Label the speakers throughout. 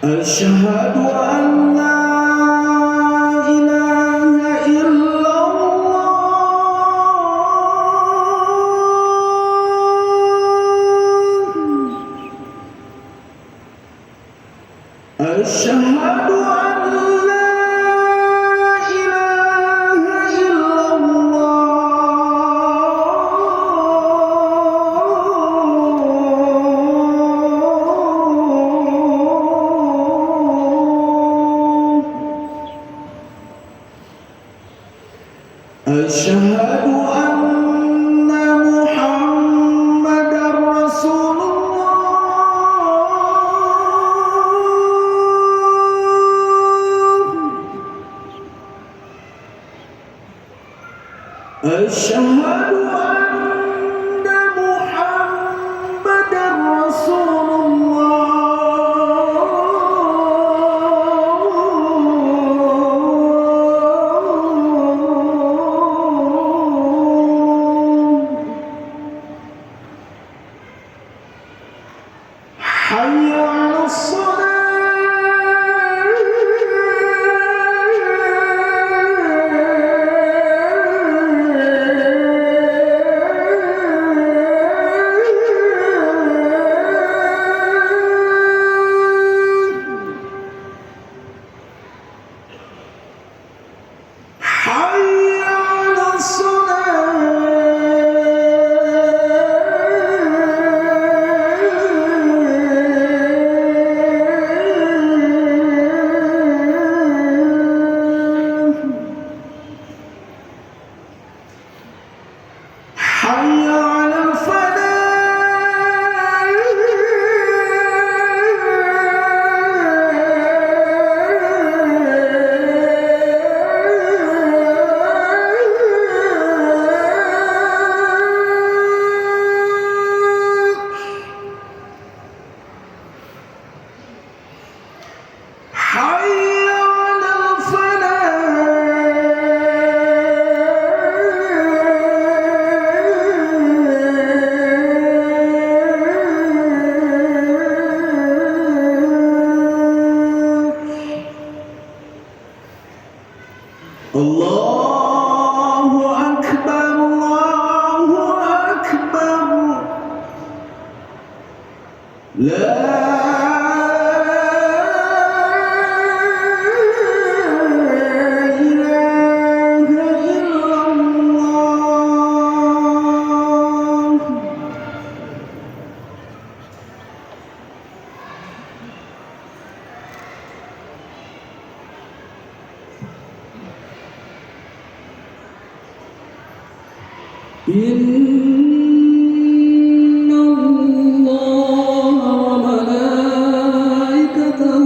Speaker 1: أشهد أن لا إله إلا الله أشهد أن لا إله إلا أشهد أن محمدًا رسول الله أشهد أن محمدًا رسول حي على حي على الله أكبر الله أكبر لا إله إلا الله إن الله وملائكته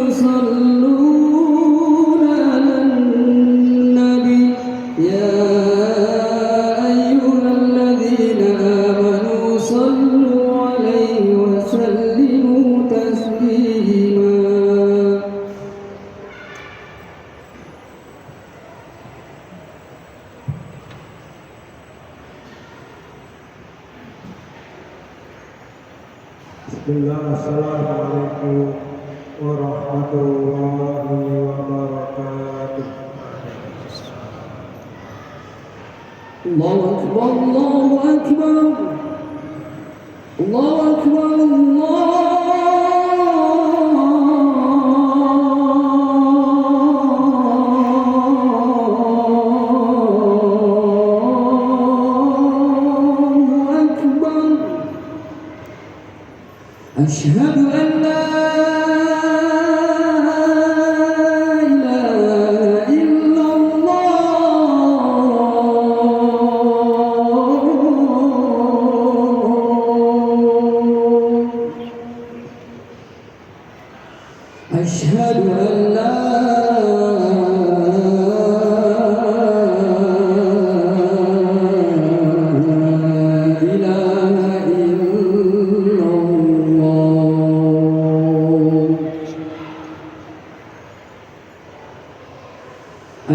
Speaker 1: يصلون على النبي يا أيها الذين آمنوا صلوا عليه وسلموا تسليما
Speaker 2: Bismillah, assalamualaikum warahmatullahi wabarakatuh.
Speaker 1: Allahu Akbar Allahu Akbar Allahu Akbar أشهد أن لا إله إلا الله أشهد أن لا إله إلا الله.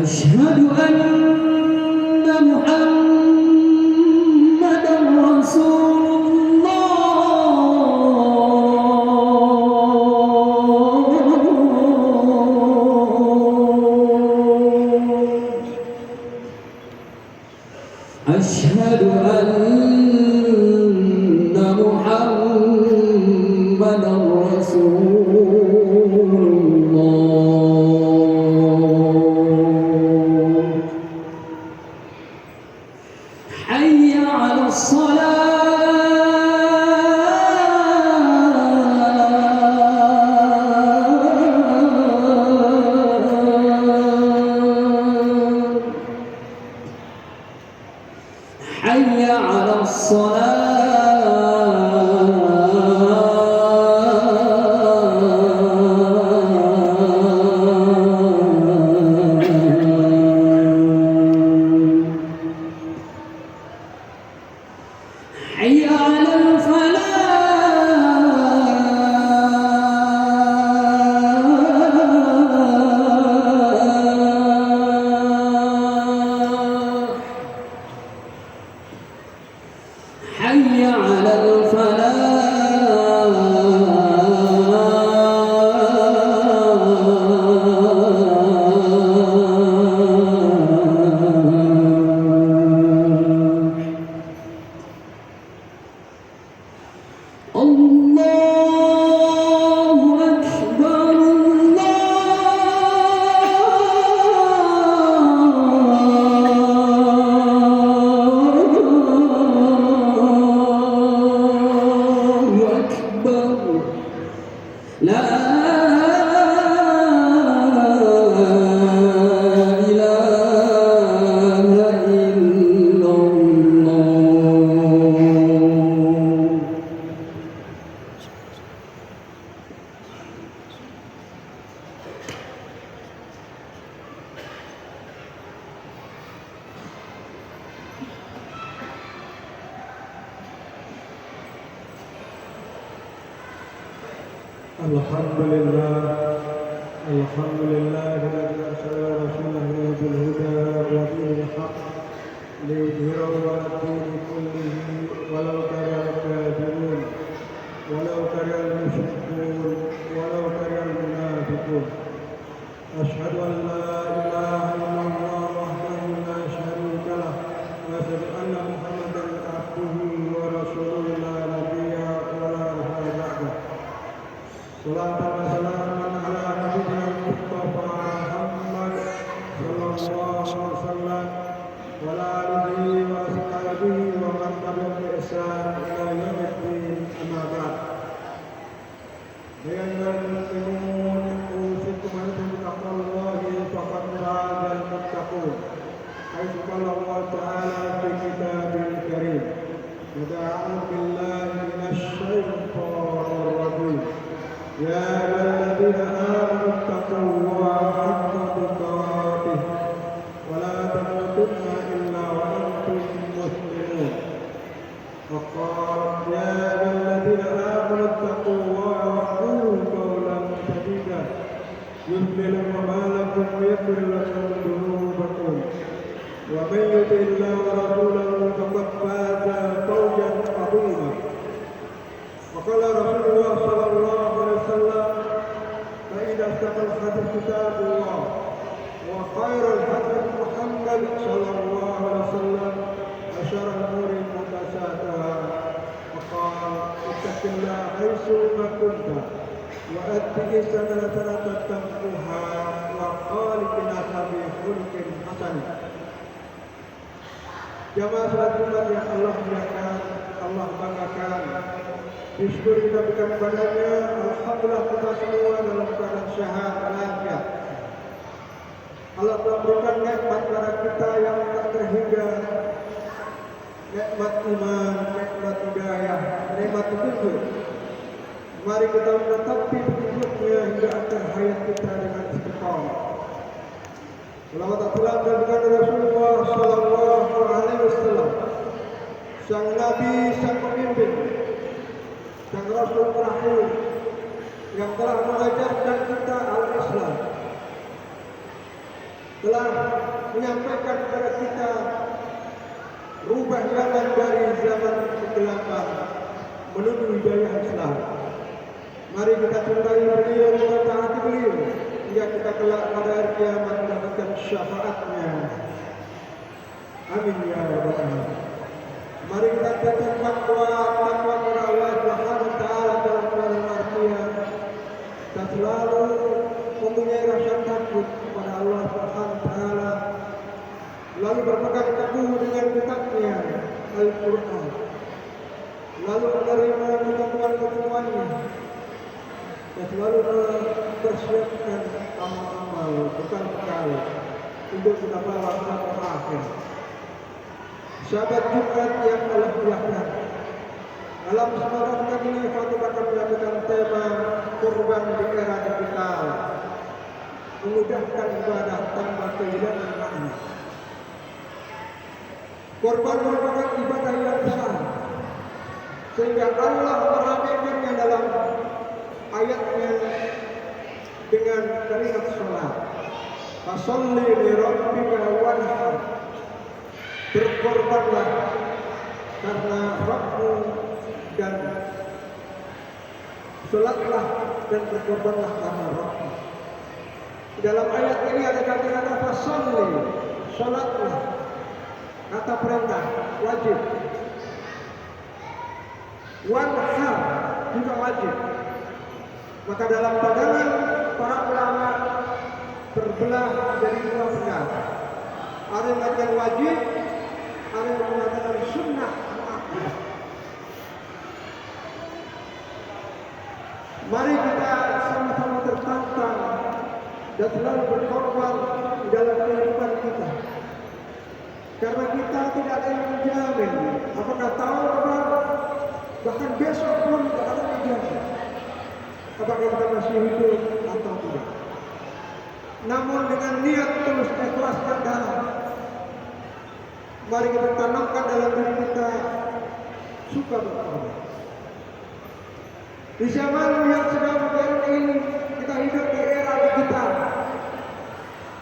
Speaker 1: أشهد أن محمدا رسول الله. أشهد أن محمدا رسول الله. حي على الصلاة. حي على الصلاة. حي على الفلاح. حي على الفلاح. الله أكبر الله أكبر. لا إله إلا الله.
Speaker 2: Alhamdulillah, alhamdulillah alladzi arsala rasulahu bil huda wa dinil haqq liyudhhirahu 'ala ad-dini kullihi walau karihal kafirun walau karihal musyrikun walau karihal munafiqun. Asyhadu an la ilaha illallah wahdahu la syarika lah wa asyhadu anna Muhammadan abduhu wa rasuluhu la nabiyya wa la nabiyya ba'dahu. Salatan wa salaman ala nabiyyina Mustafa Muhammad sallallahu alaihi wasallam wa ala alihi wa ashabihi wa man tabi'ahum bi ihsan ila yaumiddin, amma ba'd. Ayyuhal muslimun, usikum bi taqwallahi faqad fazal muttaqun. Haitsu qala Allah ta'ala fi kitabil karim. A'udzu billahi minasy syaithanir rajim. يا أيها الذين آمنوا اتقوا الله حق تقاته ولا تموتن إلا وأنتم مسلمون. وقال يا أيها الذين آمنوا اتقوا الله وقولوا قولا سديدا يصلح لكم أعمالكم ويغفر لكم ذنوبكم ومن يطع الله ورسوله فقد فاز فوزا عظيما. وقال رسول الله صلى الله عليه وسلم فإن أصدق الحديث كتاب الله وخير الهدي محمد صلى الله عليه وسلم وشر الأمور محدثاتها. وقال اتق الله حيثما كنت وأتق السنة تتقها وخالق الناس بخلق حسن. Jamaah salat Jumat yang Allah muliakan, Allah banggakan. Disyukur kita berikan kepadanya. Alhamdulillah kita semua dalam keadaan sehat walafiat. Allah telah berikan nikmat kepada kita yang tak terhingga, nikmat iman, nikmat hidayah, nikmat petunjuk. Mari kita menetapi petunjuknya menegakkan hayat kita dengan istiqamah. Selawat salam kepada Rasulullah Sallallahu Alaihi Wasallam, sang Nabi, sang pemimpin, sang Rasul terakhir yang telah mengajarkan kita al-Islam, telah menyampaikan kepada kita rubah zaman dari zaman kegelapan menuju hidayah Islam. Mari kita cintai beliau, kita taati beliau, hingga kita kelak pada hari kiamat mendapatkan syafaatnya. Amin ya rabbal alamin. Mari kita tetap takwa kepada Allah Subhanahu wa taala dalam artian kita selalu mempunyai rasa takut kepada Allah Subhanahu wa taala, lalu berpegang teguh dengan kitabnya Al-Qur'an, lalu menerima ketentuan-ketentuannya, dan selalu mempersiapkan amal-amal bekal-bekal untuk kita bawa sampai akhir. Sahabat Jumat yang Allah muliakan, dalam kesempatan ini Fatih akan melakukan tema kurban di era digital, memudahkan ibadah tanpa kehilangan makna. Kurban merupakan ibadah yang besar, sehingga Allah meramaikannya dalam ayatnya dengan kalimat salat. Fasholli li rabbika wanhar. Berkorbanlah karena Rabbmu dan salatlah dan berkorbanlah karena Rabbmu. Dalam ayat ini ada kata-kata fasholli, salatlah, kata perintah wajib. Wanhar juga wajib. Maka dalam pandangan para ulama terbelah jadi dua pendapat. Ada yang mengatakan wajib, ada yang mengatakan sunnah muakkadah. Mari kita sama-sama tertantang dan selalu berkorban di dalam kehidupan kita. Karena kita tidak ada yang menjamin apakah tahun bahkan besok pun tidak ada yang menjamin apakah kita masih hidup atau tidak. Namun dengan niat tulus ikhlas dan dalam, mari kita tanamkan dalam diri kita suka berkorban. Di zaman yang sedang modern ini, kita hidup di era digital,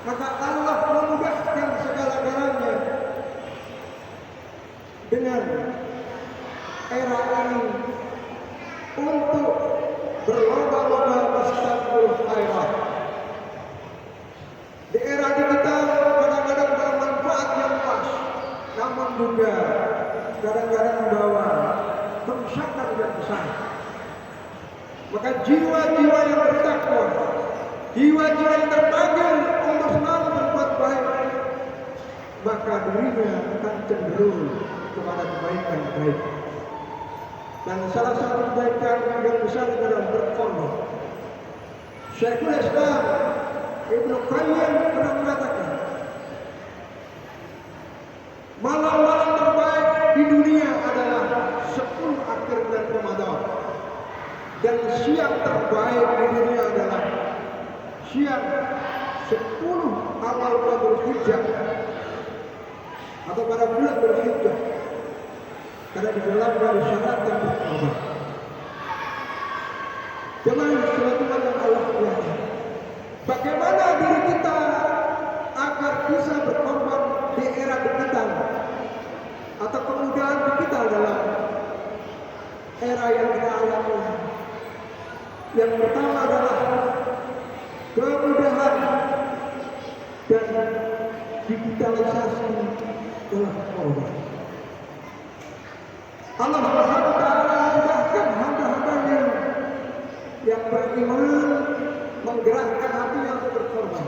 Speaker 2: maka Allah memudahkan segala-galanya dengan era ini untuk berlomba-lomba mustaqbal khairat. Di era digital kadang-kadang bermanfaat yang pas, namun juga kadang-kadang membawa kerusakan yang besar. Maka jiwa-jiwa yang bertakwa, jiwa-jiwa yang terpanggil untuk selalu berbuat baik, maka dirinya akan cenderung kepada kebaikan-baik. Dan salah satu kebaikan yang besar adalah berkorban. Syekhul Islam Ibnu Qayyim pernah mengatakan, malam-malam terbaik di dunia adalah 10 akhir bulan Ramadan, dan siang terbaik di dunia adalah siang 10 awal bulan Dzulhijjah atau pada bulan Dzulhijjah, karena di dalam ada syarat yang berkorban. Jangan suatu yang Allah lihat. Bagaimana diri kita agar bisa berkorban di era digital atau kemudahan digital dalam era yang kita alami. Yang pertama adalah kemudahan dan digitalisasi dalam korban. Allah Subhanahu wa taala mudahkan hamba-hambanya yang beriman menggerakkan hatinya untuk berkorban.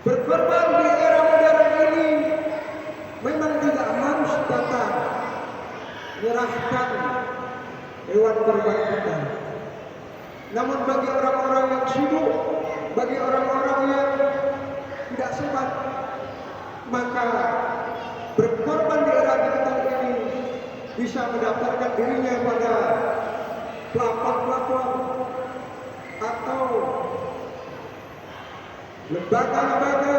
Speaker 2: Berkorban di era modern ini memang tidak harus datang menyerahkan hewan kurban kita. Namun bagi orang-orang yang sibuk, bagi orang-orang yang tidak sempat, maka berkorban di era digital ini bisa mendaftarkan dirinya pada platform-platform lembaga-lembaga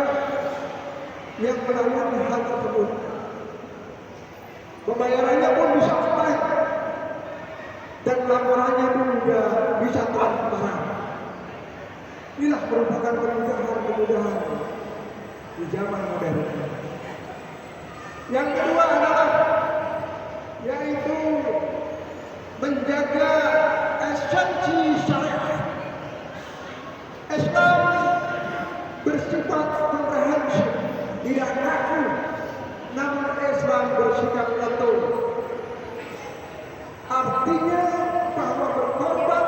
Speaker 2: yang melayani hal tersebut. Pembayarannya pun bisa online dan laporannya pun juga bisa transparan. Inilah merupakan kemudahan di zaman modern. Yang kedua adalah yaitu menjaga esensi syariat. Islam bersifat komprehensif, tidak kaku, namun Islam bersikap lentur. Artinya bahwa berkorban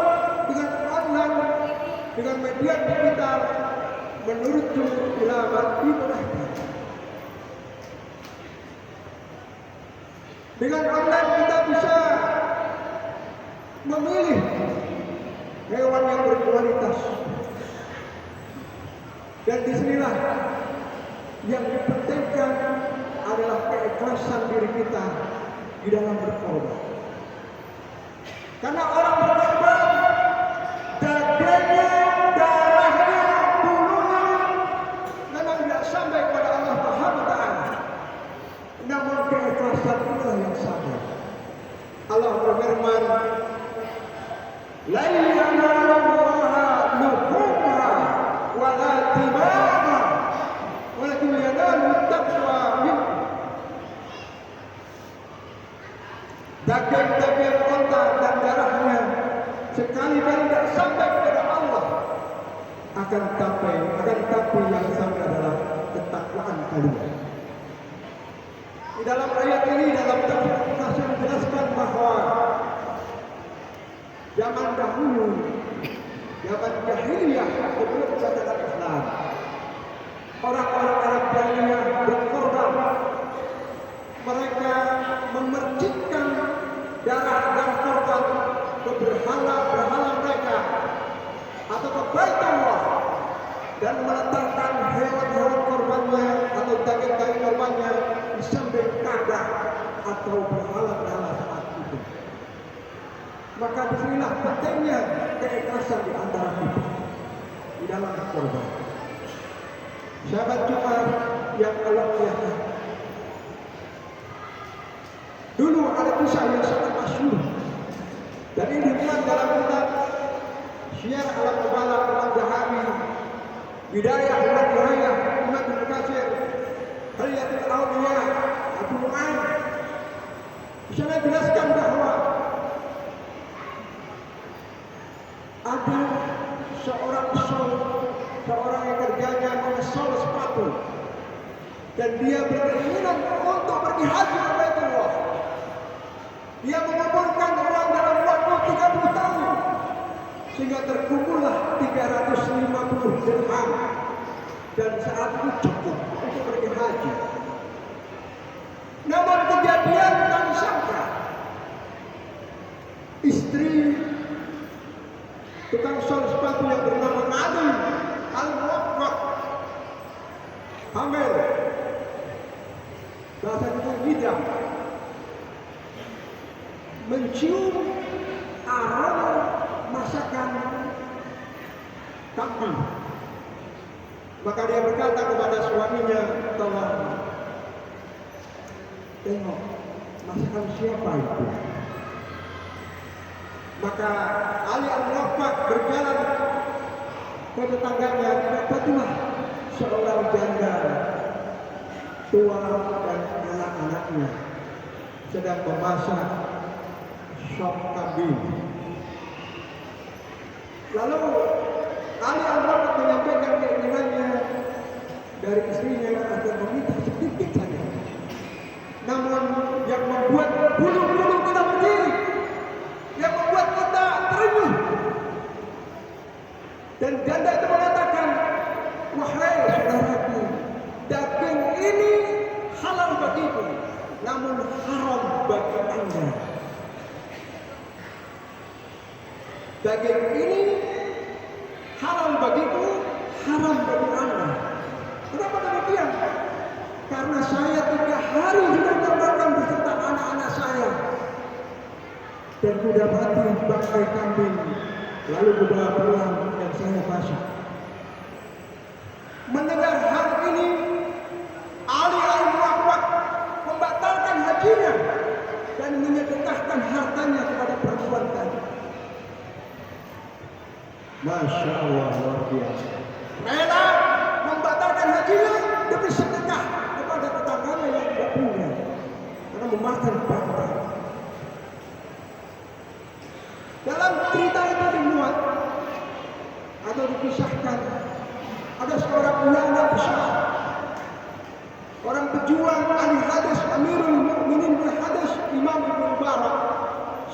Speaker 2: dengan online, dengan media digital, menurut ulama dibolehkan. Dengan online kita bisa memilih hewan yang berkualitas. Dan disinilah yang dipentingkan adalah keikhlasan diri kita di dalam berkorban. Karena orang berkorban, dagingnya, darahnya, bulunya memang tidak sampai kepada Allah Subhanahu wa Ta'ala. Namun keikhlasan itulah yang sampai. Allah berfirman, "La yanalullaha luhumha wa la dima'uha, walakin yanaluhu taqwa minkum." Daging-daging unta dan darahnya sekali-kali tidak sampai kepada Allah, akan tapi yang sampai adalah ketakwaan kalian. Di dalam ayat ini, dalam tafsir menjelaskan bahwa zaman dahulu, zaman jahiliyah sebelum datang Islam, orang-orang Arab jahiliyah berkorban. Mereka memercikkan darah dan korban ke berhala mereka atau ke Baitullah dan meletakkan hewan-hewan korbannya atau daging-daging korbannya di samping Ka'bah atau berhala saat itu. Maka disinilah pentingnya keikhlasan di antara kita di dalam korban. Sahabat Jumat yang Allah muliakan, dulu ada kisah yang sangat masyhur dan ini dimuat dalam kitab Syiar Al-Nubala Imam Zahabi, Bidayah wa Nihayah Imam Ibnu Katsir, Hilyatul Awliya Abu Nu'aim. Di sana jelaskan bahwa ada seorang yang kerjanya mengesol sepatu dan dia berkeinginan untuk pergi haji ke Baitullah. Dia mengumpulkan uang dalam waktu 30 tahun sehingga terkumpullah 350 dirham dan saat itu cukup untuk pergi haji. Namun kejadian tak disangka, istri tukang sol sepatu yang bernama Ali Al-Muwaffaq hamil, bahasa kita hidam, mencium aroma masakan kambing. Maka dia berkata kepada suaminya, "Tolong tengok masakan siapa itu." Maka Ali Al-Muwaffaq berjalan ke tetangganya, dapatlah seorang janda tua dan anak-anaknya sedang memasak sop kambing. Lalu Ali Al-Muwaffaq menyampaikan keinginannya dari istrinya agar meminta sedikit saja. Namun yang membuat bulu-bulu kita berdiri, yang membuat kita terenyuh. Dan janda itu mengatakan, "Wahai saudaraku, daging ini halal bagiku, namun haram bagi Anda. Daging ini halal bagiku, haram bagi Anda." Kenapa demikian? Karena saya 3 hari sudah terbakar beserta anak-anak saya dan sudah mati bangkai kambing, lalu dibawa pulang dan saya masak. mendengar hal ini, Ali al-Muwaffaq membatalkan hajinya dan menyedekahkan hartanya kepada perempuan tadi. Masya Allah, luar biasa. Rela membatalkan hajinya demi sedekah kepada tetangganya yang tidak punya, karena memakan bangkai. Dalam cerita itu dimuat atau dikisahkan ada seorang ulama besar, orang pejuang ahli hadis, Amirul Mukminin bil hadis, Imam Ibnu Mubarak.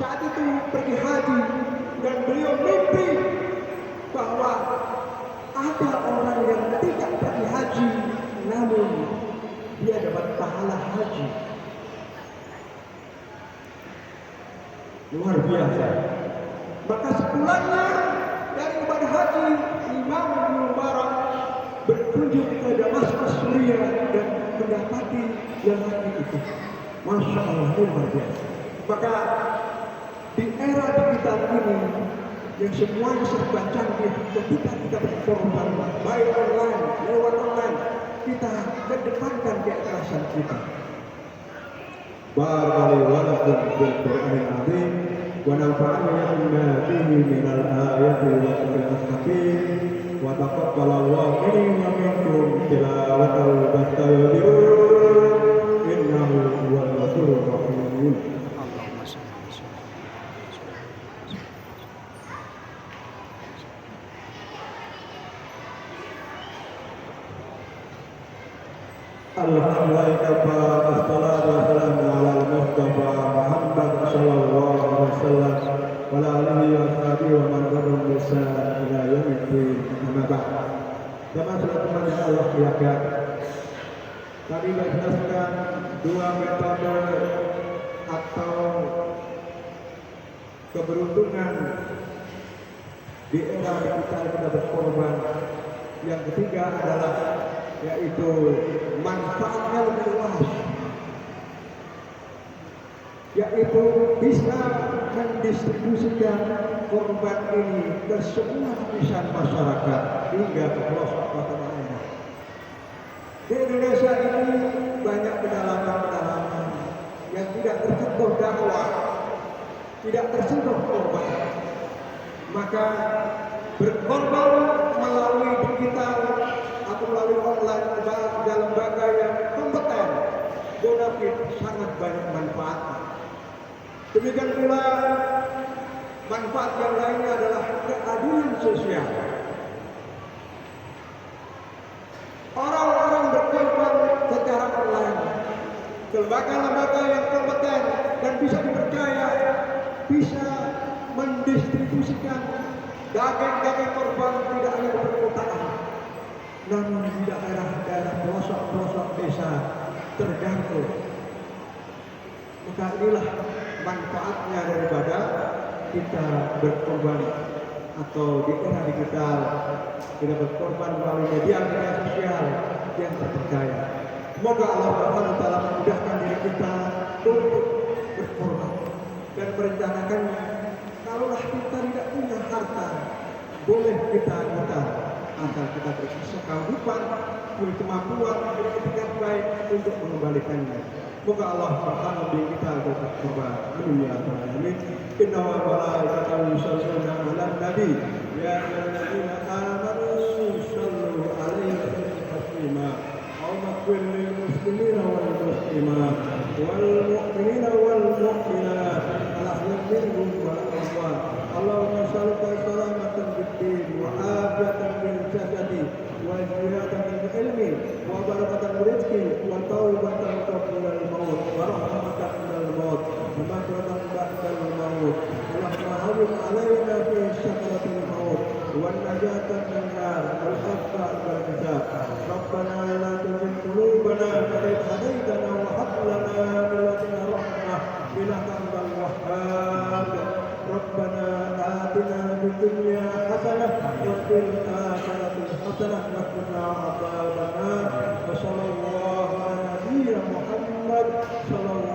Speaker 2: Saat itu pergi haji dan beliau mimpi bahwa ada orang yang tidak pergi haji namun dia dapat pahala haji. Luar biasa. Maka sepulangnya dari ibadah haji, Imam Ibnu Mubarak berkunjung ke Damaskus, Suriah dan mendapati lelaki itu. Masya Allah, luar biasa. Maka di era digital ini yang semuanya serba canggih, ketika kita berkorban baik online, lewat online, kita kedepankan keikhlasan kita. Barakallahu lakum bil Qur'anil azim wa nafa'ana bima fihi minal ayati wa dhikril hakim wa taqabbalallahu minni wa minkum tilawatahu fastaghfirun innahu huwal ghafurur rahim. Alhamdulillah wassalatu wassalamu ala al-Mustafa Muhammad sallallahu alaihi wasallam wa ala alihi wa sahbihi wa man tabi'ahum bi ihsan ila yaumil din. Amma ba'd. Jemaah yang Allah muliakan, tadi saya jelaskan dua metode atau keberuntungan di era kita berkorban. Yang ketiga adalah yaitu manfaatnya lebih luas, yaitu bisa mendistribusikan korban ini ke semua lapisan masyarakat hingga ke pelosok kota daerah. Di Indonesia ini banyak pedalaman-pedalaman yang tidak tersentuh dakwah, tidak tersentuh korban. Maka berkorban melalui digital atau melalui online ke lembaga yang kompeten, bonafit, sangat banyak manfaatnya. Demikian pula manfaat yang lainnya adalah keadilan sosial. Orang-orang berkorban secara online ke lembaga-lembaga yang kompeten dan bisa dipercaya, bisa mendistribusikan daging-daging korban tidak hanya di perkotaan, namun di daerah-daerah pelosok-pelosok desa terjangkau. Maka inilah manfaatnya daripada kita berkorban atau di era digital kita berkorban melalui media sosial yang terpercaya. Semoga Allah Subhanahu wa taala memudahkan diri kita untuk berkorban dan merencanakannya. Kalaulah kita tidak punya harta, boleh kita mutar asal kita berusaha kehidupan, punya kemampuan, punya etikat baik untuk mengembalikannya. Semoga Allah membimbing kita untuk berkorban. Amin ya rabbal alamin. Inna wa malaikatahu yusholluna 'alan nabi ya ayyuhalladzina amanu shollu 'alaihi taslima. Allahumma lil muslimina wal muslimat wal mu'minina wal mu'minat al-ahya'i minhum wal amwat. Allahumma shalli salamatan fid-din wa afiyatan fil jasadi wa ziyadatan fil ilmi wa barakatan fil rizqi wa taubatan qabla al-maut wa rahmatan minal maut wa maghfiratan ba'dal maut. Allahumma hawwin 'alaina fi sakaratil maut wa najatan min nar wal afwa wal hisab. Rabbana la tuzigh qulubana ba'da idh hadaytana wa hab lana min ladunka rahmah innaka antal wahhab. Rabbana atina fid dunya hasanah wa fil akhirati hasanah wa qina adzabannar. Wa sallallahu ala nabiyyina Muhammad sallallahu